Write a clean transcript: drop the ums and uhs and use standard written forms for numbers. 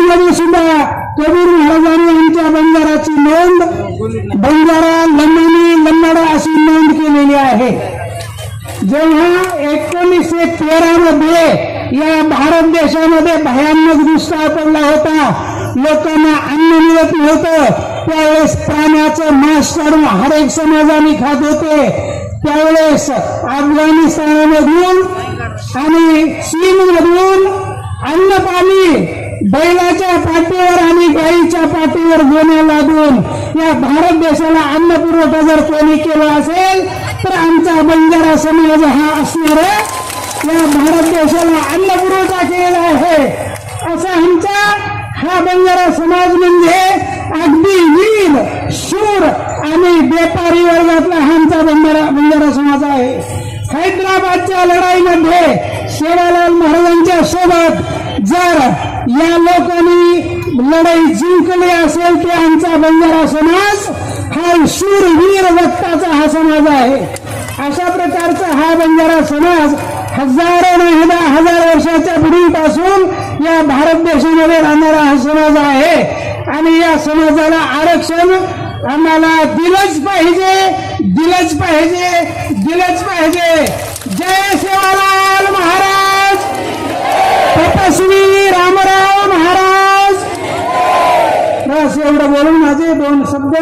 मध्ये सुद्धा कबीर महाराजांनी आमच्या बंजाराची नोंद बंजारा लम्मानी लम्माडा अशी नोंद केलेली आहे। जेव्हा 1913 मध्ये या भारत देशामध्ये भयानक दुष्काळ पडला होता, लोकांना अन्न मिळत नव्हतं, त्यावेळेस प्राण्याचं मांस काढून हर एक समाजाने खात होते। त्यावेळेस अफगाणिस्तानमधून आणि चीनमधून अन्न पाणी बैलाच्या पाठीवर आणि गाईच्या पाठीवर गोण्या लादून या भारत देशाला अन्न पुरवठा जर कोणी केला असेल तर आमचा बंजारा समाज हा असणार या भारत देशाला अन्न पुरवठा केलेला आहे। असा आमचा हा बंजारा समाज म्हणजे अगदी वीर शूर आणि बेपारी वर्गातला आमचा बंजारा समाज आहे। हैदराबादच्या लढाईमध्ये सेवालाल महाराजांच्या सोबत जर या लोकांनी लढाई जिंकली असेल ते आमचा बंजारा समाज हा शूरवीर वक्ताचा हा समाज आहे। अशा प्रकारचा हा बंजारा समाज हजारो नाही 10,000 वर्षाच्या पूर्वीपासून या भारत देशामध्ये राहणारा हा समाज आहे आणि या समाजाला आरक्षण आम्हाला दिलंच पाहिजे, दिलंच पाहिजे, दिलंच पाहिजे। जय सेवालाल महाराज, तपस्वी रामराव महाराज। बस एवढं बोलून माझे 2 शब्द